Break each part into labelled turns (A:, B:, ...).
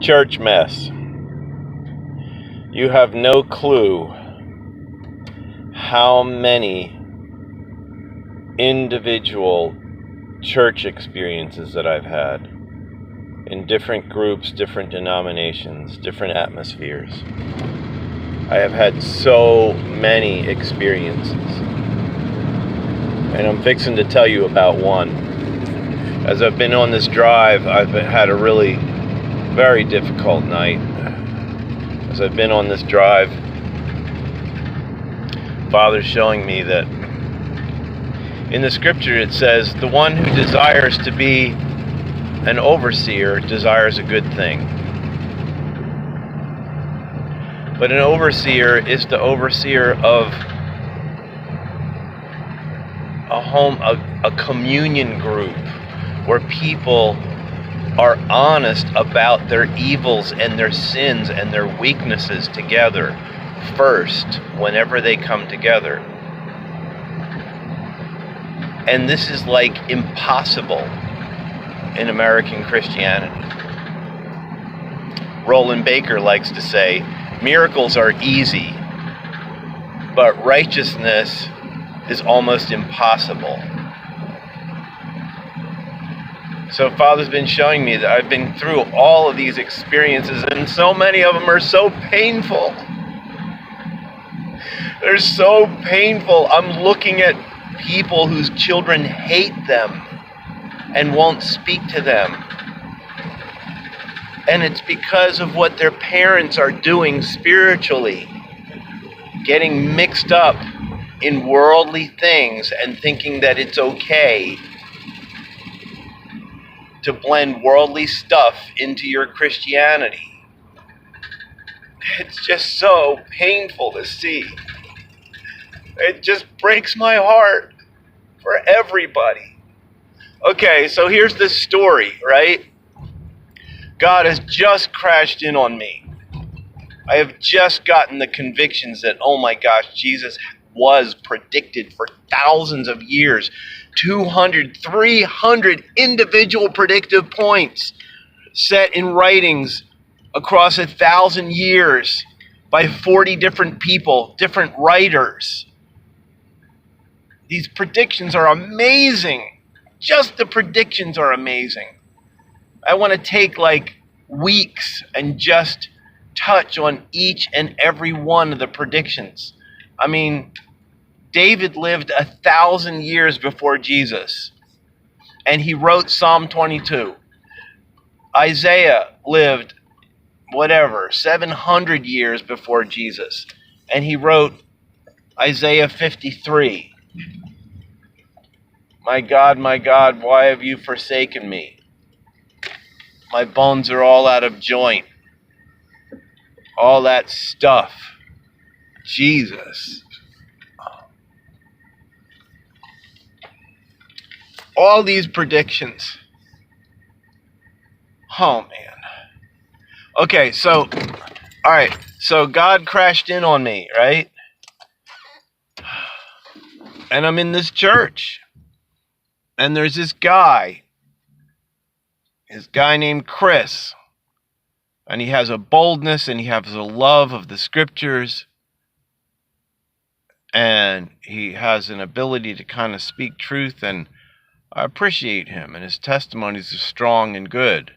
A: Church mess. You have no clue how many individual church experiences that I've had in different groups, different denominations, different atmospheres. I have had so many experiences, and I'm fixing to tell you about one. As I've been on this drive, I've had a really very difficult night. As I've been on this drive, Father's showing me that in the scripture it says, the one who desires to be an overseer desires a good thing. But an overseer is the overseer of a communion group where people are honest about their evils and their sins and their weaknesses together first whenever they come together. And this is like impossible in American Christianity. Roland Baker likes to say, miracles are easy, but righteousness is almost impossible. So Father's been showing me that I've been through all of these experiences, and so many of them are so painful. They're so painful. I'm looking at people whose children hate them and won't speak to them. And it's because of what their parents are doing spiritually, getting mixed up in worldly things and thinking that it's okay to blend worldly stuff into your Christianity. It's just so painful to see. It just breaks my heart for everybody. Okay, so here's the story, right? God has just crashed in on me. I have just gotten the convictions that, oh my gosh, Jesus was predicted for thousands of years. 200, 300 individual predictive points set in writings across 1,000 years by 40 different people, different writers. These predictions are amazing. Just the predictions are amazing. I want to take like weeks and just touch on each and every one of the predictions. I mean, David lived 1,000 years before Jesus, and he wrote Psalm 22. Isaiah lived, 700 years before Jesus, and he wrote Isaiah 53. My God, why have you forsaken me? My bones are all out of joint. All that stuff. Jesus. All these predictions. Oh, man. Okay, so, all right. So God crashed in on me, right? And I'm in this church. And there's this guy named Chris. And he has a boldness and he has a love of the scriptures. And he has an ability to kind of speak truth, and I appreciate him, and his testimonies are strong and good.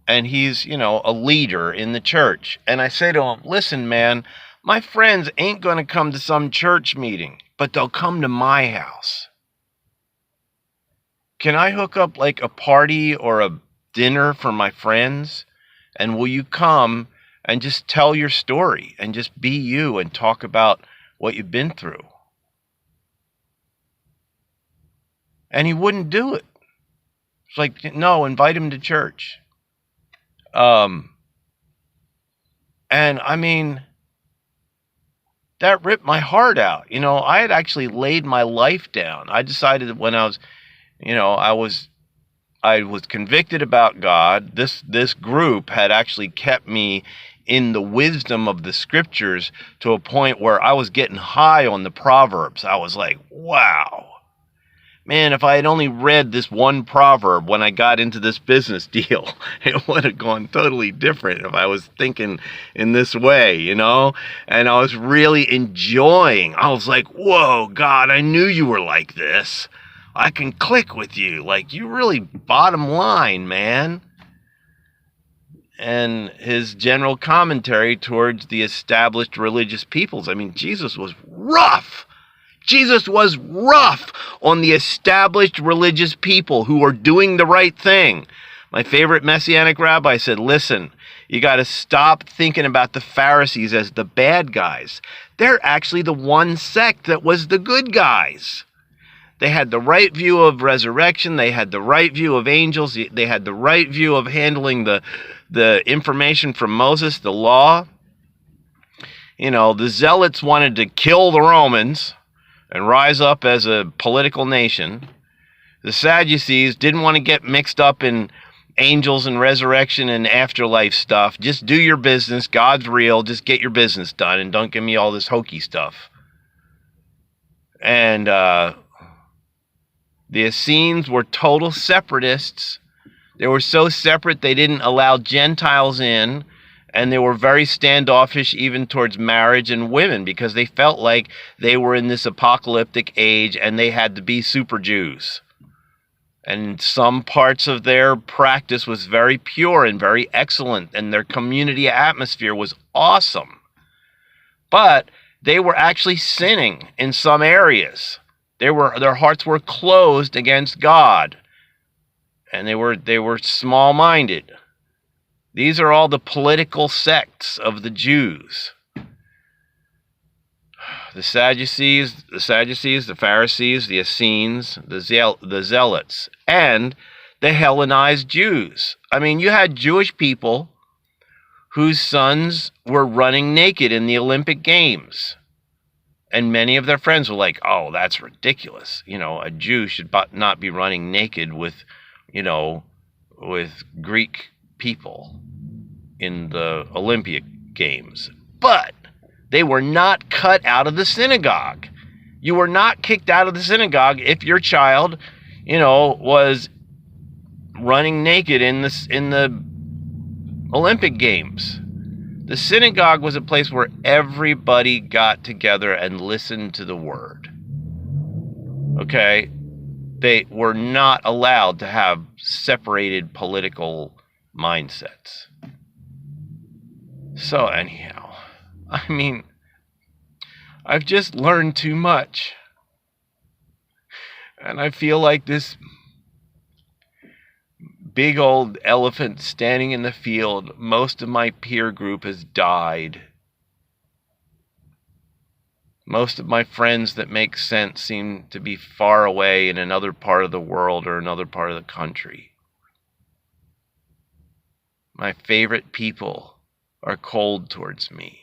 A: And he's, a leader in the church. And I say to him, listen, man, my friends ain't going to come to some church meeting, but they'll come to my house. Can I hook up like a party or a dinner for my friends? And will you come and just tell your story and just be you and talk about what you've been through? And he wouldn't do it. It's like, no, invite him to church. And I mean, that ripped my heart out. I had actually laid my life down. I decided that when I was, I was convicted about God. This group had actually kept me in the wisdom of the scriptures to a point where I was getting high on the Proverbs. I was like, wow. man, if I had only read this one proverb when I got into this business deal, it would have gone totally different if I was thinking in this way, you know? And I was really enjoying. I was like, whoa, God, I knew you were like this. I can click with you. Like, you really bottom line, man. And his general commentary towards the established religious peoples. I mean, Jesus was rough. Jesus was rough on the established religious people who were doing the right thing. My favorite Messianic rabbi said, listen, you got to stop thinking about the Pharisees as the bad guys. They're actually the one sect that was the good guys. They had the right view of resurrection. They had the right view of angels. They had the right view of handling the information from Moses, the law. You know, the Zealots wanted to kill the Romans and rise up as a political nation. The Sadducees didn't want to get mixed up in angels and resurrection and afterlife stuff. Just do your business. God's real. Just get your business done and don't give me all this hokey stuff. And the Essenes were total separatists. They were so separate they didn't allow Gentiles in. And they were very standoffish even towards marriage and women because they felt like they were in this apocalyptic age and they had to be super Jews. And some parts of their practice was very pure and very excellent, and their community atmosphere was awesome. But they were actually sinning in some areas. Their hearts were closed against God, and they were small-minded. These are all the political sects of the Jews. The Sadducees, the Pharisees, the Essenes, the Zealots, and the Hellenized Jews. I mean, you had Jewish people whose sons were running naked in the Olympic Games. And many of their friends were like, oh, that's ridiculous. You know, a Jew should not be running naked with Greek people in the Olympic Games. But they were not cut out of the synagogue. You were not kicked out of the synagogue if your child, was running naked in the Olympic Games. The synagogue was a place where everybody got together and listened to the word. Okay? They were not allowed to have separated political mindsets. So anyhow, I mean, I've just learned too much. And I feel like this big old elephant standing in the field, most of my peer group has died. Most of my friends that make sense seem to be far away in another part of the world or another part of the country. My favorite people are cold towards me,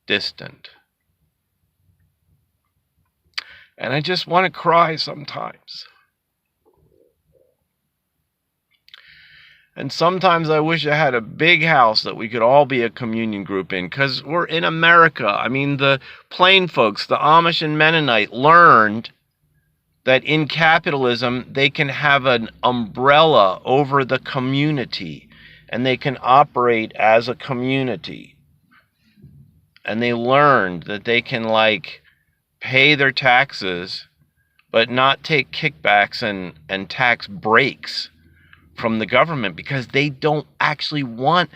A: distant. And I just want to cry sometimes. And sometimes I wish I had a big house that we could all be a communion group in, because we're in America. I mean, the plain folks, the Amish and Mennonite, learned that in capitalism, they can have an umbrella over the community, and they can operate as a community. And they learned that they can, pay their taxes, but not take kickbacks and tax breaks from the government, because they don't actually want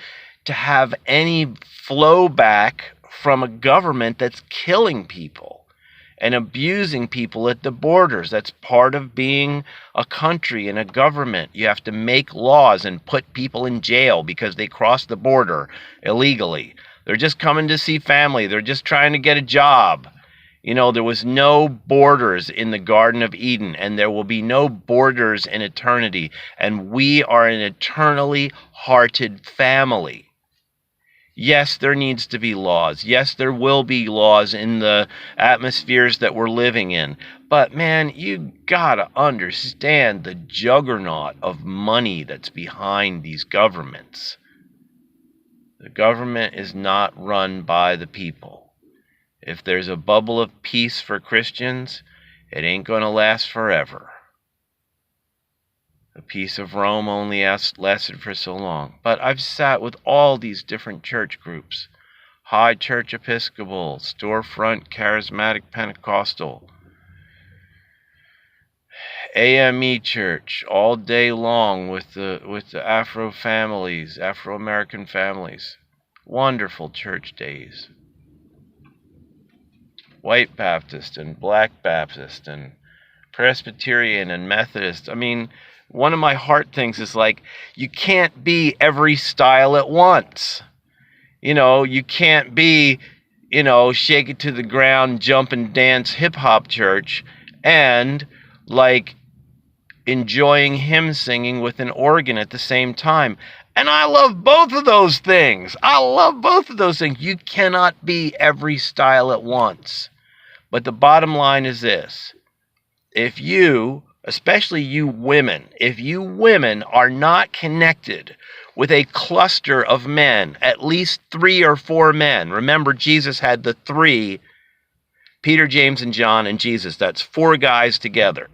A: to have any flow back from a government that's killing people and abusing people at the borders. That's part of being a country and a government. You have to make laws and put people in jail because they crossed the border illegally. They're just coming to see family. They're just trying to get a job. There was no borders in the Garden of Eden, and there will be no borders in eternity. And we are an eternally hearted family. Yes, there needs to be laws. Yes, there will be laws in the atmospheres that we're living in. But man, you gotta understand the juggernaut of money that's behind these governments. The government is not run by the people. If there's a bubble of peace for Christians, It ain't going to last forever. The peace of Rome only lasted for so long. But I've sat with all these different church groups. High Church Episcopal, Storefront Charismatic Pentecostal, AME Church, all day long with the Afro families, Afro-American families. Wonderful church days. White Baptist and Black Baptist and Presbyterian and Methodist. I mean, one of my heart things is like, you can't be every style at once. You can't be, shake it to the ground, jump and dance hip hop church and like enjoying hymn singing with an organ at the same time. And I love both of those things. You cannot be every style at once. But the bottom line is this. If you, especially you women, are not connected with a cluster of men, at least 3 or 4 men. Remember, Jesus had the 3, Peter, James, and John, and Jesus. That's 4 guys together.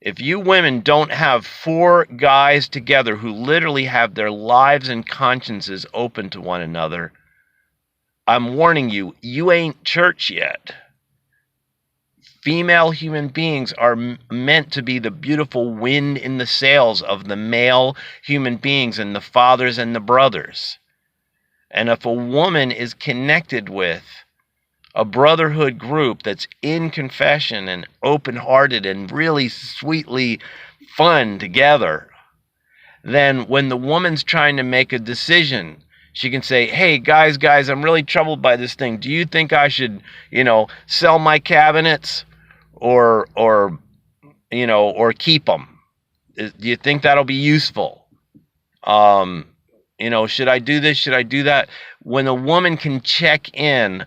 A: If you women don't have 4 guys together who literally have their lives and consciences open to one another, I'm warning you, you ain't church yet. Female human beings are meant to be the beautiful wind in the sails of the male human beings and the fathers and the brothers. And if a woman is connected with a brotherhood group that's in confession and open-hearted and really sweetly fun together, then when the woman's trying to make a decision, she can say, hey, guys, I'm really troubled by this thing. Do you think I should, sell my cabinets or keep them? Do you think that'll be useful? Should I do this? Should I do that? When a woman can check in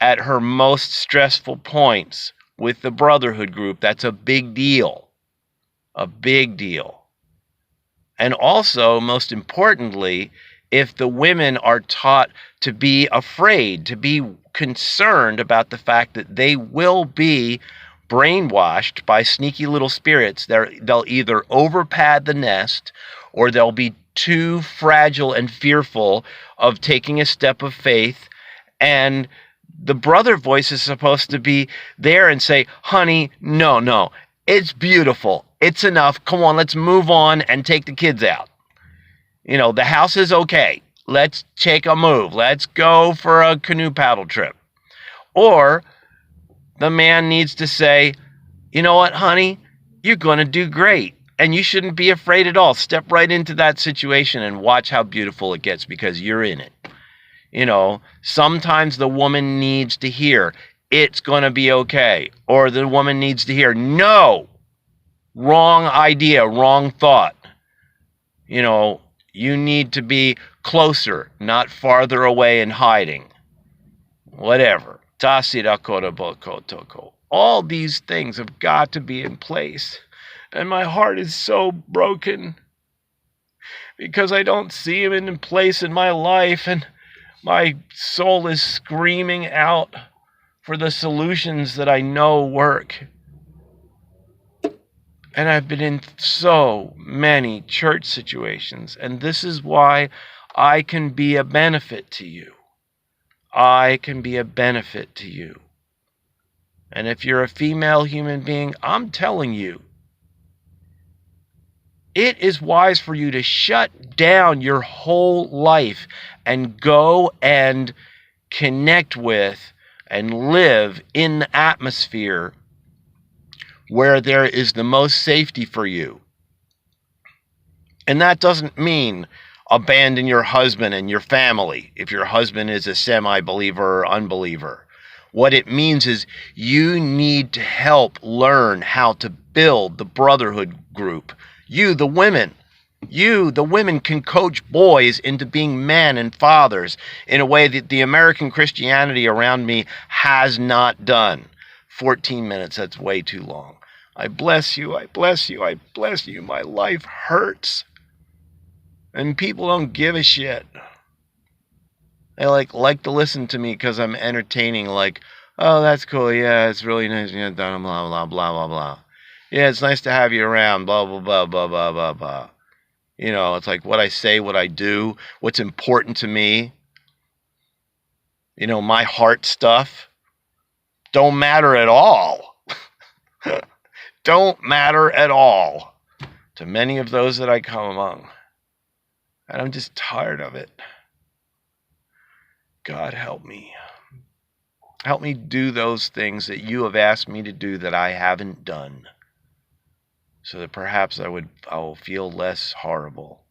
A: at her most stressful points with the brotherhood group, that's a big deal. A big deal. And also, most importantly, if the women are taught to be afraid, to be concerned about the fact that they will be brainwashed by sneaky little spirits, they'll either overpad the nest or they'll be too fragile and fearful of taking a step of faith. And the brother voice is supposed to be there and say, honey, no, it's beautiful. It's enough. Come on, let's move on and take the kids out. The house is okay. Let's take a move. Let's go for a canoe paddle trip. Or the man needs to say, you know what, honey, you're going to do great. And you shouldn't be afraid at all. Step right into that situation and watch how beautiful it gets because you're in it. Sometimes the woman needs to hear, it's going to be okay. Or the woman needs to hear, no, wrong idea, wrong thought. You need to be closer, not farther away and hiding. Whatever. All these things have got to be in place. And my heart is so broken because I don't see him in place in my life. And my soul is screaming out for the solutions that I know work. And I've been in so many church situations, and this is why I can be a benefit to you. I can be a benefit to you. And if you're a female human being, I'm telling you, it is wise for you to shut down your whole life and go and connect with and live in the atmosphere where there is the most safety for you. And that doesn't mean abandon your husband and your family if your husband is a semi-believer or unbeliever. What it means is you need to help learn how to build the brotherhood group. You, the women can coach boys into being men and fathers in a way that the American Christianity around me has not done. 14 minutes, that's way too long. I bless you. My life hurts. And people don't give a shit. They like to listen to me because I'm entertaining, like, Oh, that's cool. Yeah, it's really nice. Yeah, blah, blah, blah, blah, blah, blah. Yeah, it's nice to have you around. Blah, blah, blah, blah, blah, blah, blah. You know, it's like what I say, what I do, what's important to me. You know, my heart stuff don't matter at all. Don't matter at all to many of those that I come among. And I'm just tired of it. God help me. Help me do those things that you have asked me to do that I haven't done, so that perhaps I will feel less horrible.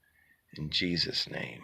A: In Jesus' name.